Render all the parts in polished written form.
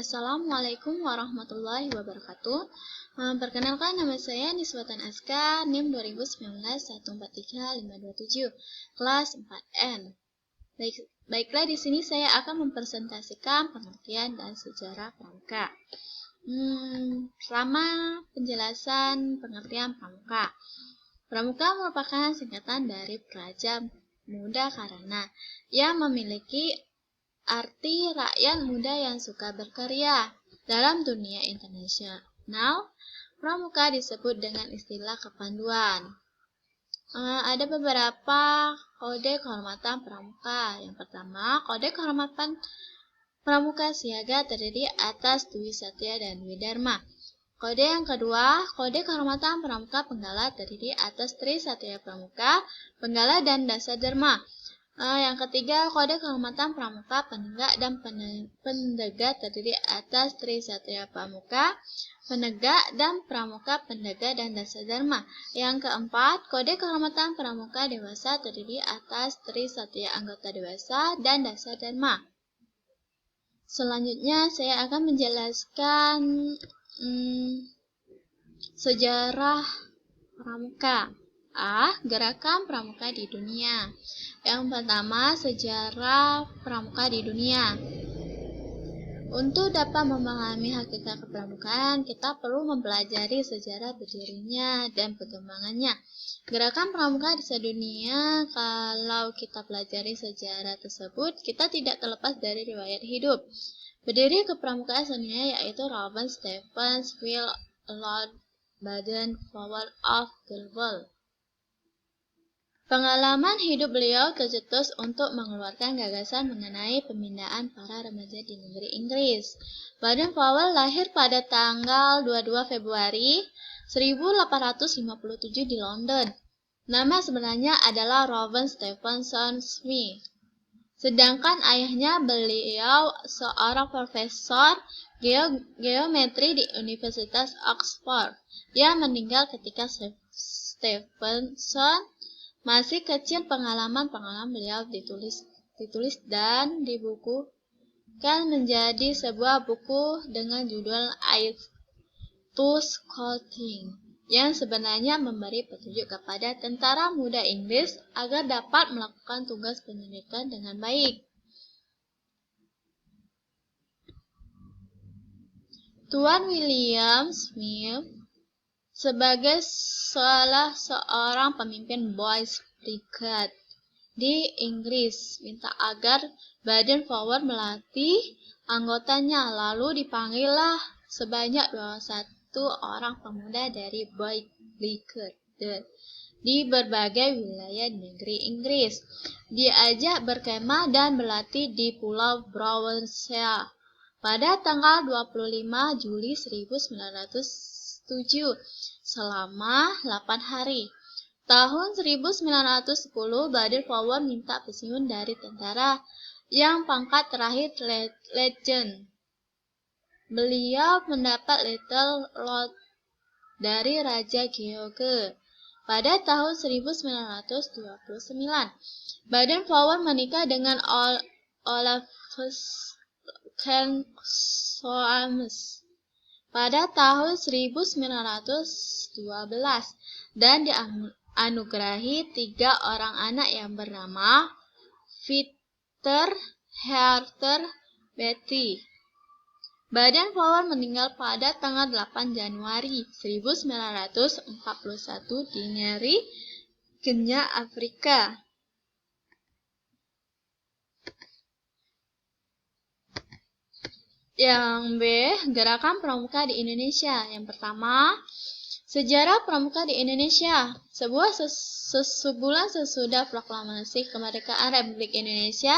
Assalamualaikum warahmatullahi wabarakatuh. Perkenalkan, nama saya Niswatan Aska, NIM 2019143527, kelas 4N. Baiklah, di sini saya akan mempresentasikan pengertian dan sejarah pramuka. Pertama, penjelasan pengertian pramuka. Pramuka merupakan singkatan dari Praja Muda Karana yang memiliki arti rakyat muda yang suka berkarya. Dalam dunia internasional, pramuka disebut dengan istilah kepanduan. Ada beberapa kode kehormatan pramuka. Yang pertama, kode kehormatan pramuka siaga terdiri atas Dwi Satya dan Dwi Dharma. Kode yang kedua, kode kehormatan pramuka penggala terdiri atas Tri Satya Pramuka, Penggala, dan Dasa Dharma. Yang ketiga, kode kehormatan pramuka penegak dan pendegak terdiri atas Tri Satya Pramuka, Penegak, dan Pramuka Pendegak dan Dasa Dharma. Yang keempat, kode kehormatan pramuka dewasa terdiri atas Tri Satya Anggota Dewasa dan Dasa Dharma. Selanjutnya, saya akan menjelaskan sejarah pramuka. Gerakan pramuka di dunia. Yang pertama, sejarah pramuka di dunia. Untuk dapat memahami hakikat kepramukaan, kita perlu mempelajari sejarah berdirinya dan perkembangannya. Gerakan pramuka di sedunia, kalau kita pelajari sejarah tersebut, kita tidak terlepas dari riwayat hidup. Pendiri kepramukaan sedunia yaitu Robert Stevens Will Lord Baden-Powell of Cornwall. Pengalaman hidup beliau tercetus untuk mengeluarkan gagasan mengenai pemindahan para remaja di negeri Inggris. Baden-Powell lahir pada tanggal 22 Februari 1857 di London. Nama sebenarnya adalah Robert Stephenson Smith. Sedangkan ayahnya beliau seorang profesor geometri di Universitas Oxford. Dia meninggal ketika Stephenson masih kecil. Pengalaman beliau ditulis dan dibukukan menjadi sebuah buku dengan judul Aid to Scouting, yang sebenarnya memberi petunjuk kepada tentara muda Inggris agar dapat melakukan tugas pendidikan dengan baik. Tuan William Smith sebagai salah seorang pemimpin Boys Brigade di Inggris minta agar Baden-Powell melatih anggotanya, lalu dipanggillah sebanyak 21 orang pemuda dari Boys Brigade di berbagai wilayah negeri Inggris. Diajak berkemah dan berlatih di Pulau Brownsea pada tanggal 25 Juli 1907 selama 8 hari. Tahun 1910, Baden-Powell minta pensiun dari tentara yang pangkat terakhir Legend. Beliau mendapat Little Lord dari Raja George. Pada tahun 1929, Baden-Powell menikah dengan Olafus Soames pada tahun 1912 dan dianugerahi 3 orang anak yang bernama Peter, Heather, Betty. Baden-Powell meninggal pada tanggal 8 Januari 1941 di Nyeri, Kenya, Afrika. Yang B, gerakan pramuka di Indonesia. Yang pertama, sejarah pramuka di Indonesia. Sebulan sesudah proklamasi kemerdekaan Republik Indonesia,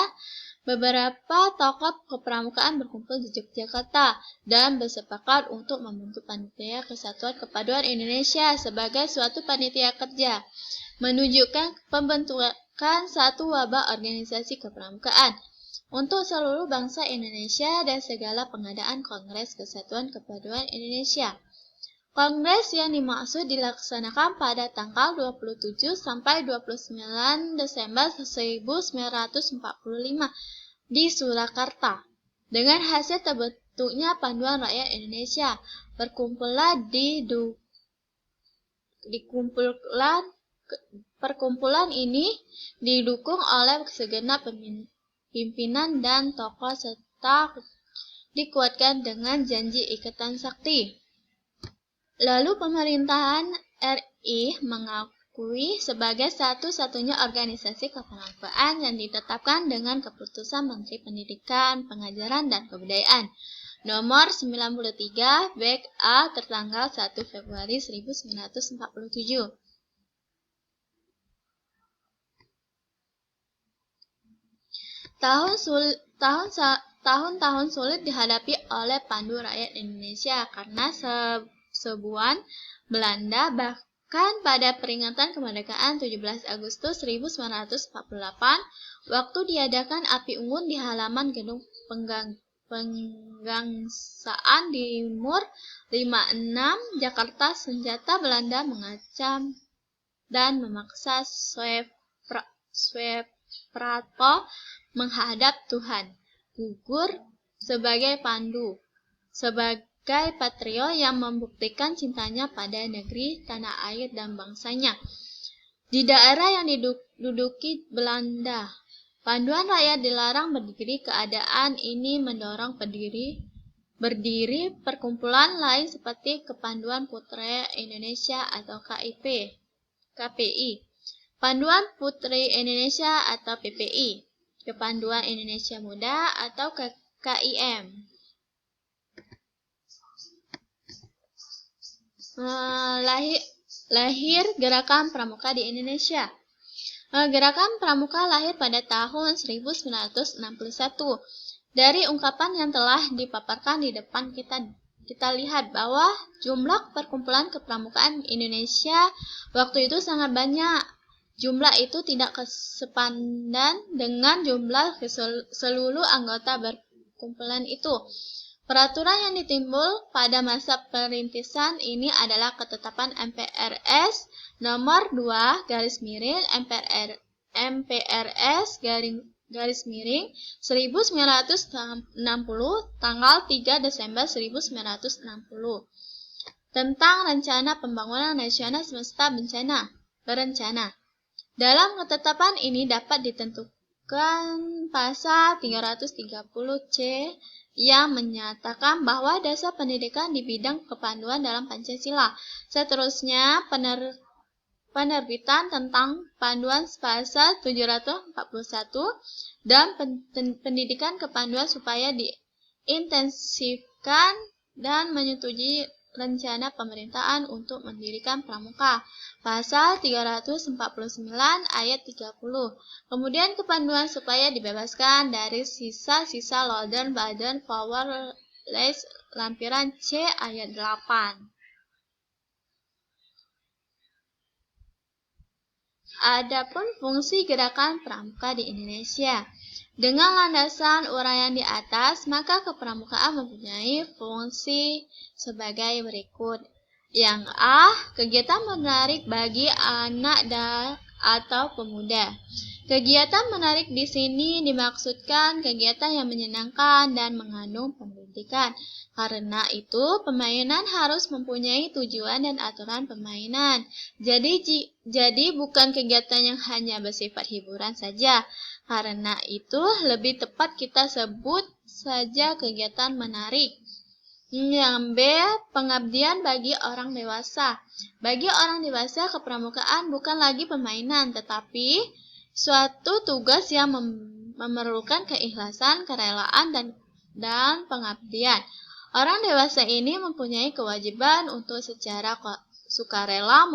beberapa tokoh kepramukaan berkumpul di Yogyakarta dan bersepakat untuk membentuk Panitia Kesatuan Kepaduan Indonesia sebagai suatu panitia kerja, menunjukkan pembentukan satu wabah organisasi kepramukaan untuk seluruh bangsa Indonesia dan segala pengadaan Kongres Kesatuan Kepaduan Indonesia. Kongres yang dimaksud dilaksanakan pada tanggal 27 sampai 29 Desember 1945 di Surakarta. Dengan hasil terbentuknya Panduan Rakyat Indonesia. Perkumpulan ini didukung oleh segenap pimpinan dan tokoh serta dikuatkan dengan janji ikatan sakti. Lalu pemerintahan RI mengakui sebagai satu-satunya organisasi kepramukaan yang ditetapkan dengan keputusan Menteri Pendidikan, Pengajaran, dan Kebudayaan nomor 93 Bek A tertanggal 1 Februari 1947. Tahun-tahun sulit dihadapi oleh Pandu Rakyat Indonesia karena serbuan Belanda, bahkan pada peringatan kemerdekaan 17 Agustus 1948, waktu diadakan api unggun di halaman gedung Penggangsaan di Mur 56 Jakarta, senjata Belanda mengancam dan memaksa Suprapto menghadap Tuhan, gugur sebagai pandu, sebagai patrio yang membuktikan cintanya pada negeri, tanah air, dan bangsanya. Di daerah yang diduduki Belanda, Panduan Rakyat dilarang berdiri. Keadaan ini mendorong berdiri perkumpulan lain seperti Kepanduan Putra Indonesia atau KPI, Panduan Putri Indonesia atau PPI, Kepanduan Indonesia Muda atau KIM. Lahir Gerakan Pramuka di Indonesia. Gerakan Pramuka lahir pada tahun 1961. Dari ungkapan yang telah dipaparkan di depan kita lihat bahwa jumlah perkumpulan kepramukaan Indonesia waktu itu sangat banyak. Jumlah itu tidak sepadan dengan jumlah seluruh anggota perkumpulan itu. Peraturan yang ditimbul pada masa perintisan ini adalah ketetapan MPRS nomor 2 MPRS garis miring 1960 tanggal 3 Desember 1960 tentang Rencana Pembangunan Nasional Semesta Berencana. Dalam ketetapan ini dapat ditentukan pasal 330C yang menyatakan bahwa dasar pendidikan di bidang kepanduan dalam Pancasila. Seterusnya, penerbitan tentang panduan pasal 741 dan pendidikan kepanduan supaya diintensifkan dan menyetujui rencana pemerintahan untuk mendirikan pramuka. Pasal 349 ayat 30. Kemudian kepanduan supaya dibebaskan dari sisa-sisa London Baden Powerless lampiran C ayat 8. Adapun fungsi gerakan pramuka di Indonesia. Dengan landasan uraian di atas, maka kepramukaan mempunyai fungsi sebagai berikut. Yang A. Kegiatan menarik bagi anak atau pemuda. Kegiatan menarik di sini dimaksudkan kegiatan yang menyenangkan dan mengandung pendidikan. Karena itu, permainan harus mempunyai tujuan dan aturan permainan. Jadi bukan kegiatan yang hanya bersifat hiburan saja. Karena itu, lebih tepat kita sebut saja kegiatan menarik. Yang B. Pengabdian bagi orang dewasa. Bagi orang dewasa, kepramukaan bukan lagi permainan, tetapi suatu tugas yang memerlukan keikhlasan, kerelaan, dan pengabdian. Orang dewasa ini mempunyai kewajiban untuk secara sukarela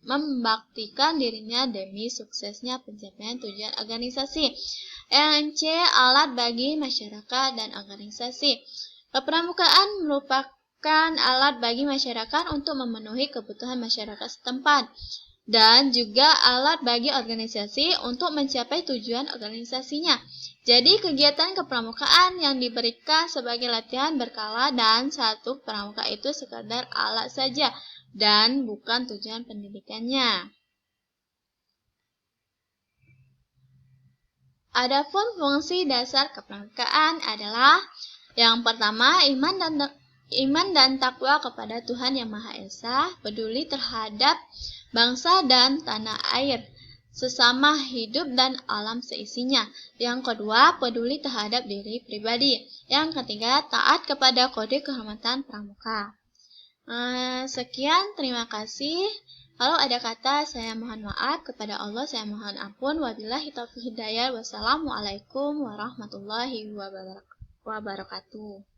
membaktikan dirinya demi suksesnya pencapaian tujuan organisasi. Yang C. Alat bagi masyarakat dan organisasi. Kepramukaan merupakan alat bagi masyarakat untuk memenuhi kebutuhan masyarakat setempat dan juga alat bagi organisasi untuk mencapai tujuan organisasinya. Jadi kegiatan kepramukaan yang diberikan sebagai latihan berkala dan satu pramuka itu sekadar alat saja dan bukan tujuan pendidikannya. Adapun fungsi dasar kepramukaan adalah Yang pertama, iman dan takwa kepada Tuhan Yang Maha Esa, peduli terhadap bangsa dan tanah air, sesama hidup dan alam seisinya. Yang kedua, peduli terhadap diri pribadi. Yang ketiga, taat kepada kode kehormatan pramuka. Sekian, terima kasih. Kalau ada kata, saya mohon maaf. Kepada Allah, saya mohon ampun. Wabillahi taufiq hidayah. Wassalamualaikum warahmatullahi wabarakatuh.